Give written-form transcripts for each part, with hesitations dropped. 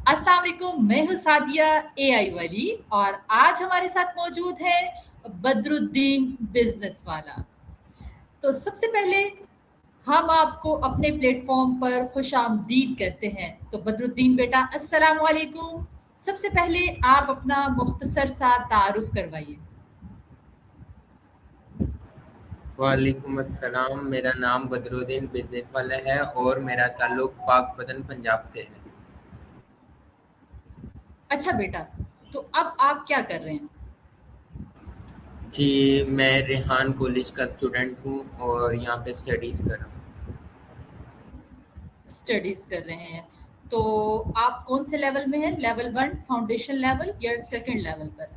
अस्सलाम वालेकुम, मैं हूँ सादिया एआई वाली और आज हमारे साथ मौजूद है बदरुद्दीन बिजनेस वाला। तो सबसे पहले हम आपको अपने प्लेटफॉर्म पर खुश आमदीद कहते हैं। तो बदरुद्दीन बेटा, अस्सलाम वालेकुम। सबसे पहले आप अपना मुख्तसर सा तारुफ करवाइए। वालेकुम अस्सलाम। मेरा नाम बदरुद्दीन बिजनेस वाला है और मेरा ताल्लुक पाकपतन पंजाब से है। अच्छा बेटा, तो अब आप क्या कर रहे हैं? जी, मैं रेहान कॉलेज का स्टूडेंट हूँ और यहाँ पे स्टडीज़ कर रहा हूँ। स्टडीज कर रहे हैं। तो आप कौन से लेवल में हैं? लेवल वन फाउंडेशन लेवल या सेकंड लेवल पर?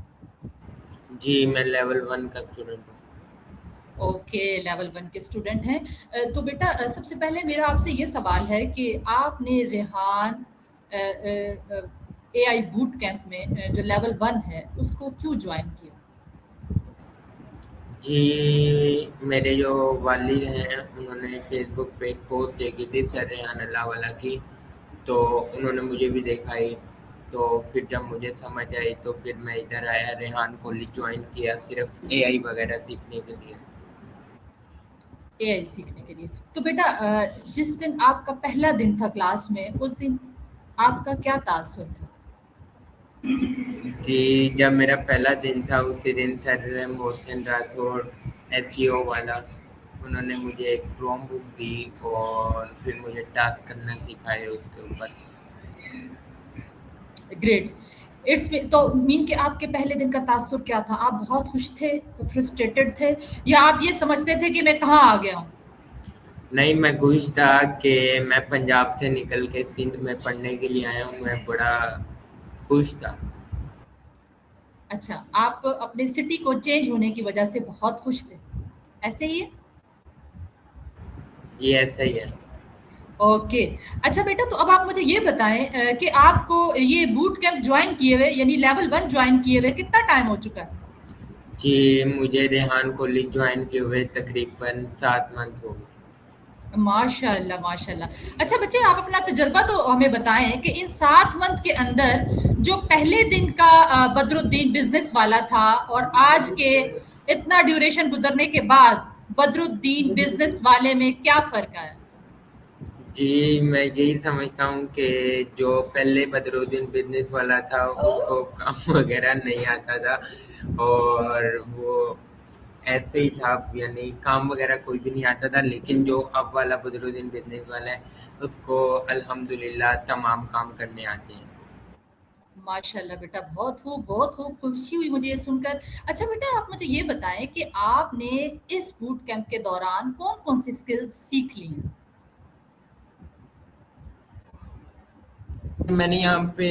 जी, मैं लेवल 1 का स्टूडेंट हूँ। ओके, लेवल वन के स्टूडेंट हैं। तो बेटा, सबसे पहले मेरा आपसे ये सवाल है कि आपने रेहान एआई बूट कैंप में जो लेवल वन है उसको क्यों ज्वाइन किया? जी, मेरे जो वालिद हैं उन्होंने फेसबुक पे एक पोस्ट देखी थी सर रेहान अल्लाह वाला की, तो उन्होंने मुझे भी दिखाई। तो फिर जब मुझे समझ आई तो फिर मैं इधर आया, रेहान कॉलेज ज्वाइन किया सिर्फ एआई वगैरह सीखने के लिए। एआई सीखने के लिए। तो बेटा, जिस दिन आपका पहला दिन था क्लास में, उस दिन आपका क्या तासुर था? जी, जब मेरा पहला दिन था उसी दिन सर मोहसिन राठौड़ एसईओ वाला, उन्होंने मुझे एक क्रोम बुक दी और फिर मुझे टास्क करना सिखाए उसके ऊपर। ग्रेट। इट्स मी तो मीन कि आपके पहले दिन का तासुर क्या था? आप बहुत खुश थे, फ्रस्ट्रेटेड थे या आप ये समझते थे कि मैं कहाँ आ गया हूँ? नहीं, मैं खुश था कि मैं पंजाब से निकल के सिंध में पढ़ने के लिए आया हूँ, मैं बड़ा खुश था। अच्छा, आप अपने सिटी को चेंज होने की वजह से बहुत खुश थे, ऐसे ही है? जी, ऐसा ही है। ओके। अच्छा बेटा, तो अब आप मुझे ये बताएँ कि आपको ये बूट कैंप जॉइन किए हुए यानी लेवल 1 जॉइन किए हुए कितना टाइम हो चुका है? जी, मुझे रेहान कॉलेज ज्वाइन किए हुए तकरीबन 7 मंथ हो गए। माशाल्लाह, माशाल्लाह। अच्छा बच्चे, आप अपना तजुर्बा तो हमें बताएँ कि इन 7 मंथ के अंदर जो पहले दिन का बदरुद्दीन बिज़नेस वाला था और आज के इतना ड्यूरेशन गुज़रने के बाद बदरुद्दीन बिज़नेस वाले में क्या फ़र्क आया? जी, मैं यही समझता हूँ कि जो पहले बदरुद्दीन बिज़नेस वाला था उसको काम वग़ैरह नहीं आता था और वो ऐसे ही था, यानी काम वग़ैरह कोई भी नहीं आता था। लेकिन जो अब वाला बदरुद्दीन बिज़नेस वाला है उसको अल्हम्दुलिल्लाह तमाम काम करने आते हैं। माशाल्लाह बेटा, बहुत खूब, खुशी हुई मुझे ये सुनकर। अच्छा बेटा, आप मुझे ये बताएँ कि आपने इस बूट कैंप के दौरान कौन-कौन सी स्किल्स सीख ली हैं? मैंने यहाँ पे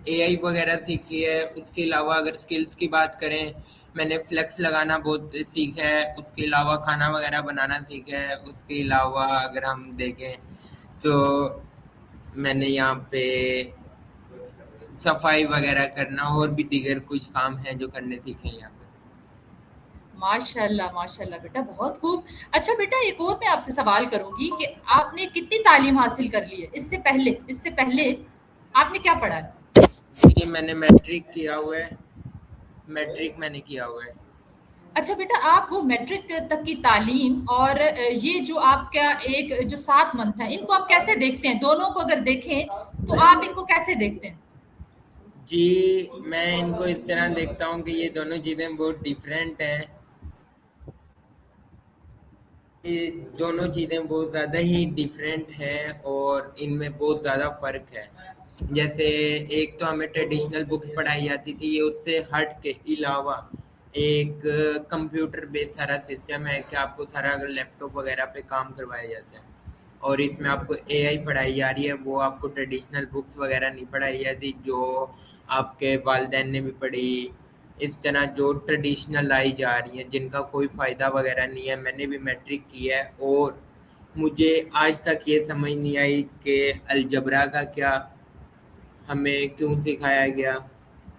एआई वगैरह सीखी है। उसके अलावा अगर स्किल्स की बात करें, मैंने फ्लेक्स लगाना बहुत सीखा है। उसके अलावा खाना वगैरह बनाना सीखा है। उसके अलावा अगर हम देखें तो मैंने यहाँ पे सफाई वगैरह करना और भी दीगर कुछ काम हैं जो करने सीखे हैं यहाँ पे। माशाल्लाह, माशाल्लाह बेटा, बहुत खूब। अच्छा बेटा, एक और मैं आपसे सवाल करूँगी कि आपने कितनी तालीम हासिल कर ली है? इससे पहले आपने क्या पढ़ा है? ये मैंने मैट्रिक किया हुआ है। मैट्रिक मैंने किया हुआ है। अच्छा बेटा, आप वो मैट्रिक तक की तालीम और ये जो आपका एक जो 7 मंथ है, इनको आप कैसे देखते हैं? दोनों को अगर देखें, तो आप इनको कैसे देखते हैं? जी, मैं इनको इस तरह देखता हूँ कि ये दोनों चीज़ें बहुत डिफरेंट हैं। ये दोनों चीज़ें बहुत ज़्यादा ही डिफरेंट हैं और इनमें बहुत ज़्यादा फ़र्क है। जैसे एक तो हमें ट्रेडिशनल बुक्स पढ़ाई जाती थी, ये उससे हट के अलावा एक कंप्यूटर बेस्ड सारा सिस्टम है कि आपको सारा अगर लैपटॉप वगैरह पे काम करवाया जाता है और इसमें आपको एआई पढ़ाई जा रही है। वो आपको ट्रेडिशनल बुक्स वगैरह नहीं पढ़ाई जाती जो आपके वालिदैन ने भी पढ़ी। इस तरह जो ट्रेडिशनल लाई जा रही हैं जिनका कोई फ़ायदा वगैरह नहीं है। मैंने भी मैट्रिक की है और मुझे आज तक ये समझ नहीं आई कि अलजबरा का क्या हमें क्यों सिखाया गया,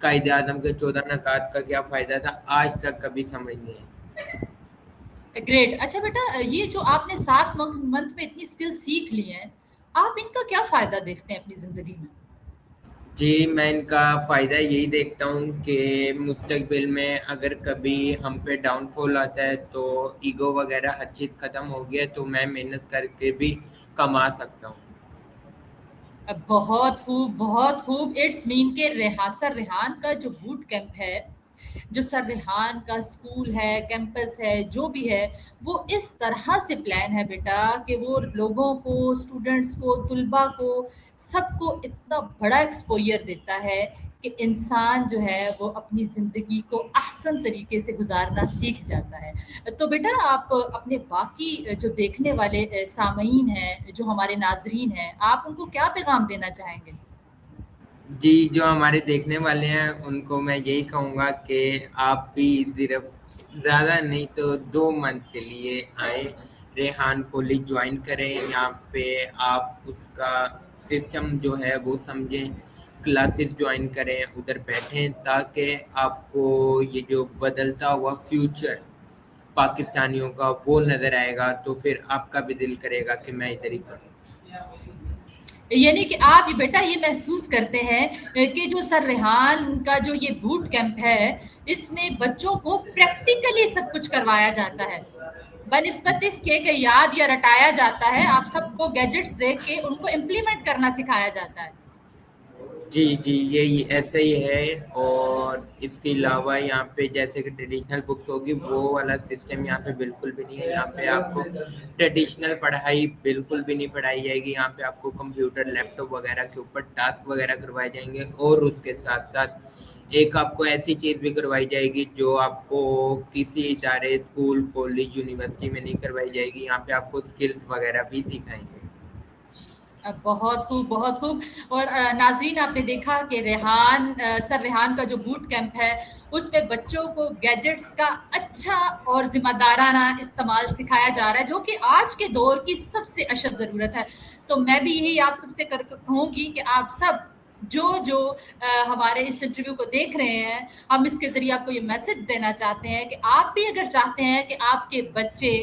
कायदे आज़म के 14 नकात का क्या फ़ायदा था, आज तक कभी समझ नहीं आई। ग्रेट। अच्छा बेटा, ये जो आपने 7 मंथ में इतनी स्किल सीख ली हैं, आप इनका क्या फ़ायदा देखते हैं अपनी ज़िंदगी में? जी, मैं इनका फ़ायदा यही देखता हूँ कि मुस्तक़बिल में अगर कभी हम पे डाउनफ़ॉल आता है तो ईगो वग़ैरह हर चीज़ ख़त्म हो गया तो मैं मेहनत करके भी कमा सकता हूँ। बहुत खूब, बहुत खूब। इट्स मीन के सर रेहान का जो बूट कैंप है, जो सर रेहान का स्कूल है, कैंपस है, जो भी है, वो इस तरह से प्लान है बेटा कि वो लोगों को, स्टूडेंट्स को, तुलबा को, सबको इतना बड़ा एक्सपोज़र देता है कि इंसान जो है वो अपनी ज़िंदगी को अहसन तरीके से गुज़ारना सीख जाता है। तो बेटा आप अपने बाकी जो देखने वाले सामईन हैं, जो हमारे नाज़रीन हैं, आप उनको क्या पैगाम देना चाहेंगे? जी, जो हमारे देखने वाले हैं उनको मैं यही कहूँगा कि आप भी सिर्फ़ ज़्यादा नहीं तो 2 मंथ के लिए आएँ, रेहान कॉलेज जॉइन करें। यहाँ पे आप उसका सिस्टम जो है वो समझें, क्लासेस जॉइन करें, उधर बैठें ताकि आपको ये जो बदलता हुआ फ्यूचर पाकिस्तानियों का वो नज़र आएगा, तो फिर आपका भी दिल करेगा कि मैं इधर ही पढूँ। यानी कि आप ये बेटा ये महसूस करते हैं कि जो सर रेहान का जो ये बूट कैंप है, इसमें बच्चों को प्रैक्टिकली सब कुछ करवाया जाता है। बनिस्बत इसके कि याद या रटाया जाता है, आप सबको गैजेट्स दे के उनको इम्प्लीमेंट करना सिखाया जाता है। जी, जी, यही ऐसे ही है और इसके अलावा यहाँ पे जैसे कि ट्रेडिशनल बुक्स होगी वो वाला सिस्टम यहाँ पे बिल्कुल भी नहीं है। यहाँ पे आपको ट्रेडिशनल पढ़ाई बिल्कुल भी नहीं पढ़ाई जाएगी। यहाँ पे आपको कंप्यूटर, लैपटॉप वगैरह के ऊपर टास्क वगैरह करवाए जाएंगे और उसके साथ-साथ एक आपको ऐसी चीज़ भी करवाई जाएगी जो आपको किसी इदारे, स्कूल, कॉलेज, यूनिवर्सिटी में नहीं करवाई जाएगी। यहाँ पे आपको स्किल्स वगैरह भी सिखाएँगे। बहुत खूब, बहुत खूब। और नाज़रीन आपने देखा कि सर रेहान का जो बूट कैंप है, उसमें बच्चों को गैजेट्स का अच्छा और ज़िम्मेदाराना इस्तेमाल सिखाया जा रहा है, जो कि आज के दौर की सबसे अशद ज़रूरत है। तो मैं भी यही आप सबसे कहूँगी कि आप सब जो हमारे इस इंटरव्यू को देख रहे हैं, हम इसके ज़रिए आपको ये मैसेज देना चाहते हैं कि आप भी अगर चाहते हैं कि आपके बच्चे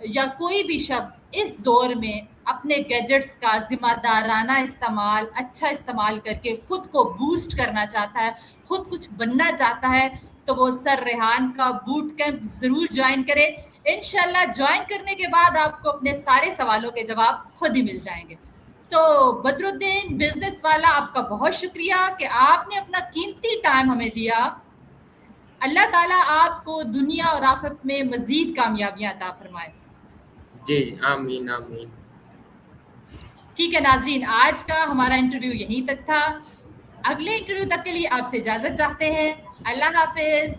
या कोई भी शख्स इस दौर में अपने गैजेट्स का ज़िम्मेदाराना इस्तेमाल, अच्छा इस्तेमाल करके खुद को बूस्ट करना चाहता है, खुद कुछ बनना चाहता है, तो वो सर रेहान का बूट कैंप ज़रूर जॉइन करें। इंशाल्लाह जॉइन करने के बाद आपको अपने सारे सवालों के जवाब खुद ही मिल जाएँगे। तो बदरुद्दीन बिज़नेस वाला, आपका बहुत शुक्रिया कि आपने अपना कीमती टाइम हमें दिया। अल्लाह ताला आपको दुनिया और आखिरत में मज़ीद कामयाबियाँ अता फरमाए। जी, आमीन, आमीन। ठीक है नाज़रीन, आज का हमारा इंटरव्यू यहीं तक था। अगले इंटरव्यू तक के लिए आपसे इजाज़त चाहते हैं। अल्लाह हाफ़िज़।